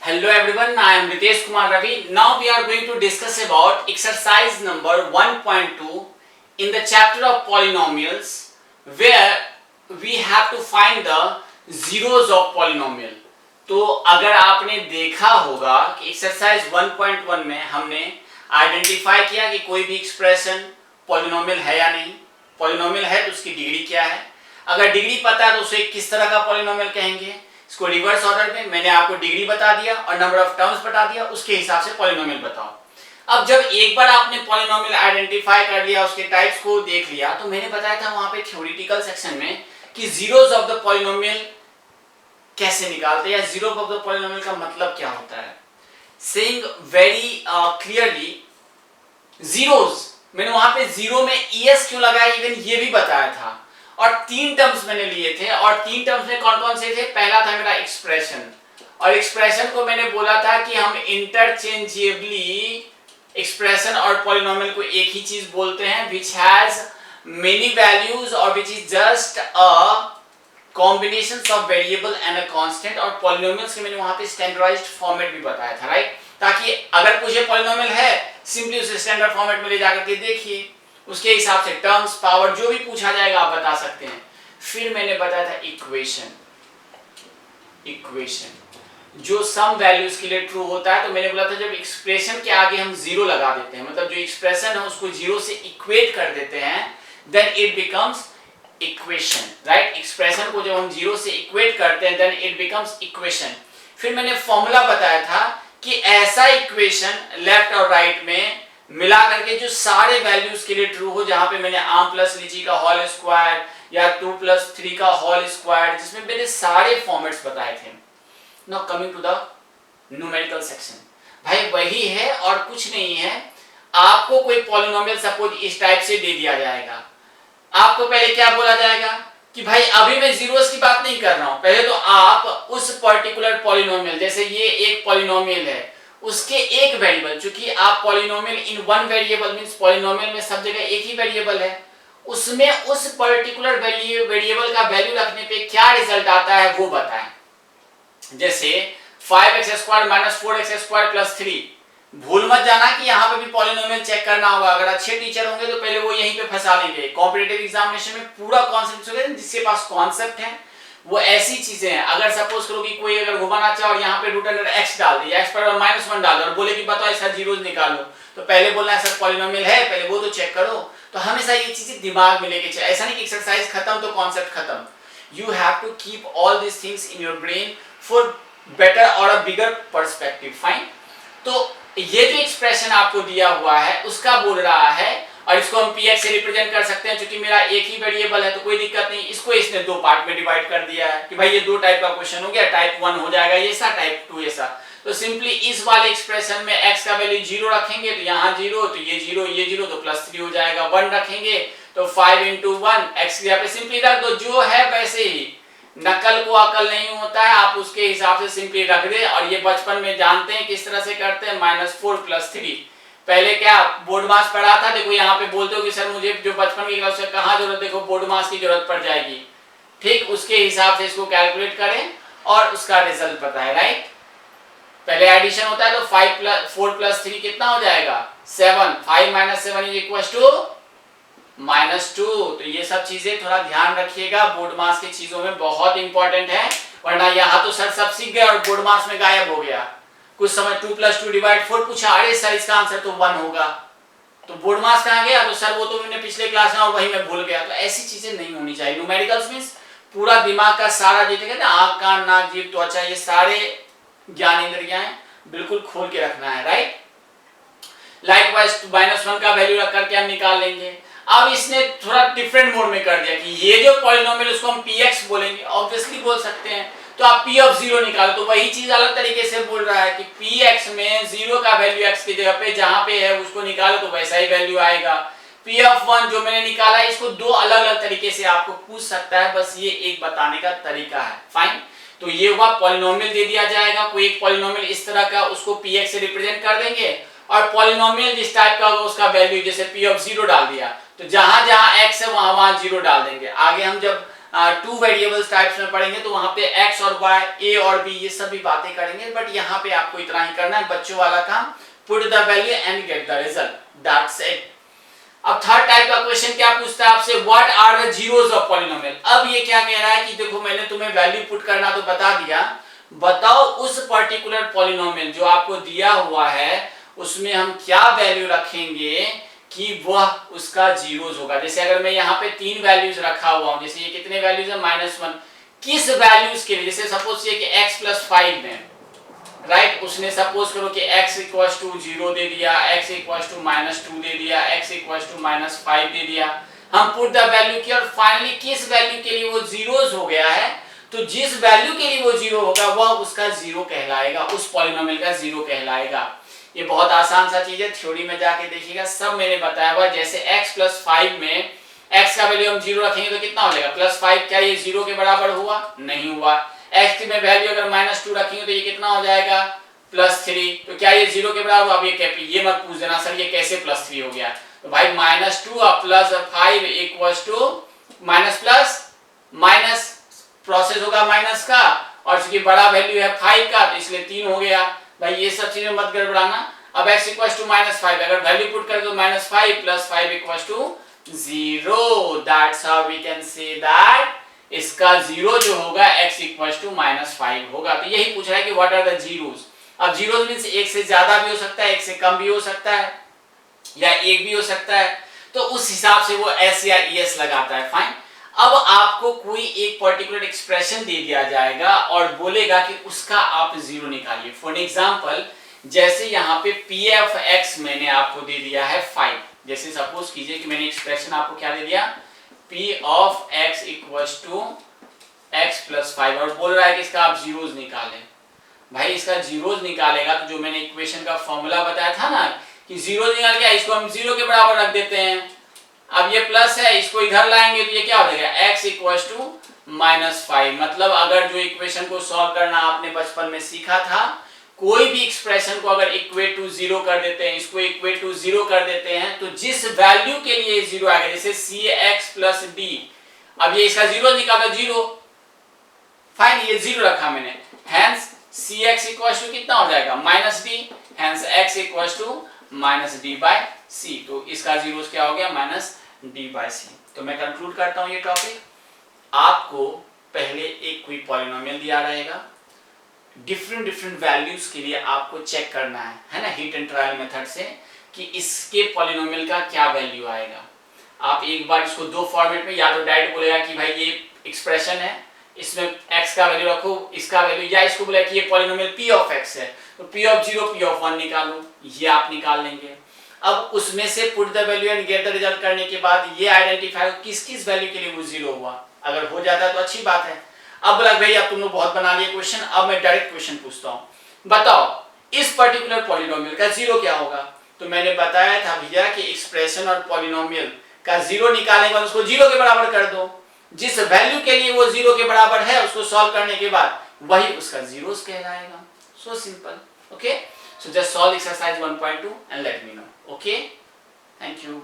Hello everyone, I am Ritesh Kumar Ravi. Now we are going to discuss about exercise number 1.2 in the chapter of polynomials, where we have to find the zeros of polynomial. तो अगर आपने देखा होगा कि exercise 1.1 में हमने identify किया कि कोई भी एक्सप्रेशन पॉलिनोमियल है या नहीं, पॉलिनोमियल है तो उसकी डिग्री क्या है, अगर डिग्री पता है तो उसे किस तरह का पॉलिनोमियल कहेंगे। इसको रिवर्स ऑर्डर में मैंने आपको डिग्री बता दिया और नंबर ऑफ टर्म्स बता दिया, उसके हिसाब से पॉलिनोमियल बताओ। अब जब एक बार आपने पॉलिनोमियल आइडेंटिफाई कर लिया, उसके टाइप्स को देख लिया, तो मैंने बताया था वहां पे थ्योरेटिकल सेक्शन में कि जीरोस ऑफ द पॉलिनोमियल कैसे निकालते हैं या जीरो ऑफ द पॉलिनोमियल का मतलब क्या होता है। सेइंग वेरी क्लियरली जीरोस, मैंने वहां पे जीरो में ईएस क्यों लगाया इवन ये भी बताया था। और तीन टर्म्स मैंने लिए थे और तीन टर्म्स में कौन कौन से थे। पहला था मेरा एक्सप्रेशन, और एक्सप्रेशन को मैंने बोला था कि हम इंटरचेंजेबली एक्सप्रेशन और पॉलिनोमियल को एक ही चीज बोलते हैं, विच हैज मेनी वैल्यूज और which is just a combinations of variable and a constant. और पॉलिनोमियल्स के मैंने वहां पे स्टैंडर्डाइज्ड फॉर्मेट भी बताया था, राइट, ताकि अगर पूछे पॉलिनोमियल है सिंपली उसे स्टैंडर्ड फॉर्मेट में ले जाकर के देखिए, उसके हिसाब से टर्म्स पावर जो भी पूछा जाएगा आप बता सकते हैं। फिर मैंने बताया था इक्वेशन, इक्वेशन जो सम वैल्यूज के लिए ट्रू होता है। तो मैंने बोला था जब एक्सप्रेशन के आगे हम जीरो लगा देते हैं, मतलब जो एक्सप्रेशन है उसको जीरो से इक्वेट कर देते हैं, then it becomes equation, right. Expression को जब हम जीरो से इक्वेट करते हैं देन इट बिकम्स इक्वेशन। फिर मैंने फॉर्मूला बताया था कि ऐसा इक्वेशन लेफ्ट और राइट में मिला करके जो सारे वैल्यूज के लिए ट्रू हो, जहां पे मैंने आम प्लस लीची का होल स्क्वायर या 2 + 3 का होल स्क्वायर, जिसमें मैंने सारे फॉर्मेट्स बताए थे। Now coming to the numerical section, भाई वही है और कुछ नहीं है। आपको कोई पॉलिनोमियल सपोज इस टाइप से दे दिया जाएगा, आपको पहले क्या बोला जाएगा कि भाई अभी मैं जीरोस की बात नहीं कर रहा हूं, पहले तो आप उस पर्टिकुलर पॉलिनोमियल, जैसे ये एक पॉलिनोमियल है, उसके एक वेरिएबल, चूंकि आप polynomial in one variable means polynomial में सब जगह एक ही वेरिएबल है, उसमें उस पर्टिकुलर वेरिएबल का वैल्यू रखने पे क्या रिजल्ट आता है वो बताएं। जैसे 5x² - 4x² + 3, भूल मत जाना कि यहाँ पे भी पॉलिनोमियल चेक करना होगा। अगर अच्छे टीचर होंगे तो पहले वो यहीं पे फंसा लेंगे। कॉम्पिटिटिव एग्जामिनेशन में पूरा कॉन्सेप्ट होगा, जिसके पास कॉन्सेप्ट है वो ऐसी चीजें हैं। अगर सपोज करो कि कोई अगर घुमाना चाहे और यहाँ पे √x डाल दिया, x पर -1 डाल दो और बोले कि बताओ इसका जीरोस निकालो, तो पहले बोलना है सर पॉलिनोमियल है, पहले वो तो चेक करो। तो हमेशा ये चीजें दिमाग में लेके चले, ऐसा नहीं कि एक्सरसाइज खत्म तो कॉन्सेप्ट खत्म। You have to keep all this things in your brain for better और अ बिगर पर्सपेक्टिव, फाइन। तो ये जो एक्सप्रेशन आपको दिया हुआ है उसका बोल रहा है, और इसको हम px से रिप्रेजेंट कर सकते हैं, क्योंकि मेरा एक ही वेरिएबल है तो कोई दिक्कत नहीं। इसको इसने दो पार्ट में डिवाइड कर दिया है कि भाई ये दो टाइप का क्वेश्चन हो गया, टाइप 1 हो जाएगा ये सा, टाइप 2 ऐसा। तो सिंपली इस वाले एक्सप्रेशन में x का वैल्यू 0 रखेंगे तो यहाँ 0, तो ये 0 ये 0 तो +3 हो जाएगा। 1 रखेंगे तो 5 × 1 x यहाँ पे सिंपली रख दो, जो है वैसे ही। नकल को अकल नहीं होता है, आप उसके हिसाब से सिंपली रख दे। और ये बचपन में जानते हैं किस तरह से करते हैं, -4 + 3। पहले क्या बोर्ड मास पढ़ा था, देखो यहाँ पे बोलते हो कि सर मुझे जो बचपन की क्लास से कहाँ जरूरत, देखो बोर्ड मास की जरूरत पड़ जाएगी, ठीक, उसके हिसाब से इसको कैलकुलेट करें और उसका रिजल्ट पता है, राइट। पहले एडिशन होता है तो 4 + 3 कितना हो जाएगा 7, 5 - 7 = -2। तो ये सब चीजें थोड़ा ध्यान रखिएगा, बोर्ड मास की चीजों में बहुत इंपॉर्टेंट है, वरना यहाँ तो सर सब सीख गए और बोर्ड मास में गायब हो गया। कुछ समय 2 + 2 / 4 पूछा, अरे सर इसका आंसर तो 1 होगा, तो बोर्ड मास कहाँ गया, तो सर वो तो मैंने पिछले क्लास में और वही मैं भूल गया। तो ऐसी चीजें नहीं होनी चाहिए। न्यूमेरिकल्स मींस पूरा दिमाग का सारा, जितने कहते हैं आंख कान नाक जीभ त्वचा, ये सारे ज्ञान इंद्रियां बिल्कुल खोल के रखना है, राइट। लाइकवाइज -1 का वैल्यू रख करके हम निकाल लेंगे। अब इसने थोड़ा डिफरेंट मोड में कर दिया कि ये जो पॉलिनोमियल उसको हम px बोलेंगे, ऑब्वियसली बोल सकते हैं, तो आप p(0) निकालो। तो वही चीज अलग तरीके से बोल रहा है कि px में 0 का वैल्यू x की जगह पे जहां पे है उसको निकालो तो वैसा ही वैल्यू आएगा। p(1) जो मैंने निकाला है, इसको दो अलग अलग तरीके से आपको पूछ सकता है, बस ये एक बताने का तरीका है, फाइन। तो ये हुआ पॉलिनोमियल दे दिया जाएगा, कोई एक पॉलिनोमियल इस तरह का, उसको px से रिप्रेजेंट कर देंगे, और पॉलिनोमियल जिस टाइप का होगा उसका वैल्यू, जैसे p(0) डाल दिया तो जहां जहां x है वहां वहां 0 डाल देंगे। आगे हम जब टू वेरिएबल्स टाइप्स में पढ़ेंगे तो वहां पे x और y, a और b ये सब भी बातें करेंगे, बट यहाँ पे आपको इतना ही करना है, बच्चों वाला काम, put the value and get the result, that's it. अब थर्ड टाइप का क्वेश्चन क्या पूछता है आपसे, what are the zeros of polynomial. अब ये क्या कह रहा है कि देखो मैंने तुम्हें वैल्यू पुट करना तो बता दिया, बताओ उस पर्टिकुलर पॉलिनोमियल जो आपको दिया हुआ है उसमें हम क्या वैल्यू रखेंगे कि वह उसका जीरोस होगा। जैसे अगर मैं यहाँ पे 3 वैल्यूज रखा हुआ हूँ, जैसे ये कितने वैल्यूज है -1, किस वैल्यूज के लिए, जैसे सपोज ये कि x + 5 में राइट उसने सपोज करो कि x = 0 दे दिया, x = -2 दे दिया, x = -5 दे दिया, हम पुट द वैल्यू किया और फाइनली किस वैल्यू के लिए वो जीरोस हो गया है, तो जिस वैल्यू के लिए वो जीरो होगा वह उसका जीरो कहलाएगा, उस पॉलिनोमियल का जीरो कहलाएगा। ये बहुत आसान सा चीज है, थ्योरी में जाके देखिएगा, सब मैंने बताया हुआ। जैसे x + 5 में x का वैल्यू हम 0 रखेंगे तो कितना हो जाएगा +5, क्या ये 0 के बराबर हुआ, नहीं हुआ। x में वैल्यू अगर -2 रखेंगे तो ये कितना हो जाएगा +3, तो क्या ये 0 के बराबर, अब ये मत पूछ देना सर ये कैसे +3 हो गया, तो भाई -2 और +5 माइनस प्रोसेस होगा माइनस का, और चूंकि बड़ा वैल्यू है 5 का तो इसलिए 3 हो गया। भाई ये सब चीजें मत गड़बड़ाना। अब x = -5 अगर वैल्यू पुट कर दो -5 + 5 = 0, that's how we can say that इसका जीरो जो होगा x = -5 होगा। तो यही पूछ रहा है कि व्हाट आर द जीरोस। अब जीरोस मींस एक से ज्यादा भी हो सकता है, एक से कम भी हो सकता है, या एक भी हो सकता है, तो उस हिसाब से वो s या es लगाता है, फाइन। अब आपको कोई एक पर्टिकुलर एक्सप्रेशन दे दिया जाएगा और बोलेगा कि उसका आप जीरो निकालिए। फॉर एग्जांपल जैसे यहाँ पे p(x) मैंने आपको दे दिया है 5, जैसे सपोज कीजिए कि मैंने एक्सप्रेशन आपको क्या दे दिया p(x) = x + 5 और बोल रहा है कि इसका आप जीरोस निकालें। भाई इसका जीरोस निकालेगा तो जो मैंने इक्वेशन का फॉर्मूला बताया था ना कि जीरो निकाल के इसको हम 0 के बराबर रख देते हैं। अब ये प्लस है, इसको इधर लाएंगे तो ये क्या हो जाएगा x = -5। मतलब अगर जो इक्वेशन को सॉल्व करना आपने बचपन में सीखा था, कोई भी एक्सप्रेशन को अगर इक्वेट टू 0 कर देते हैं, इसको इक्वेट टू 0 कर देते हैं, तो जिस वैल्यू के लिए 0 आएगा, जैसे cx + d, अब ये इसका जीरो निकाला 0, फाइन ये 0 रखा मैंने, हेंस cx = कितना हो जाएगा -d, हेंस x = -d/c, तो इसका जीरोस क्या हो गया -d/c। तो मैं कंक्लूड करता हूं ये टॉपिक। आपको पहले एक कोई पॉलिनोमियल दिया रहेगा, डिफरेंट वैल्यूज के लिए आपको चेक करना है ना, हिट एंड ट्रायल मेथड से कि इसके पॉलिनोमियल का क्या वैल्यू आएगा। आप एक बार इसको दो फॉर्मेट में, या तो डायरेक्ट बोलेगा कि भाई ये एक्सप्रेशन है, इसमें x का वैल्यू रखो, इसका वैल्यू, या इसको बोला कि ये पॉलिनोमियल p(x) है तो p(0) p(1) निकालो, ये आप निकाल लेंगे। अब उसमें से put the value and get the result करने के बाद ये आइडेंटिफाई किस किस वैल्यू के लिए वो 0 हुआ, अगर हो जाता है तो अच्छी बात है। अब बोला भाई अब तुम लोग बहुत बना लिए क्वेश्चन, अब मैं डायरेक्ट क्वेश्चन पूछता हूँ, बताओ इस पर्टिकुलर पॉलिनोमियल का जीरो क्या होगा। तो मैंने बताया था भैया कि एक्सप्रेशन और पॉलिनोमियल का जीरो निकालने के बाद उसको 0 के बराबर कर दो, जिस वैल्यू के लिए वो 0 के बराबर है उसको सॉल्व करने के बाद वही उसका जीरोस कहलाएगा। So simple. Okay, so just solve exercise 1.2 and let me know. Okay, thank you.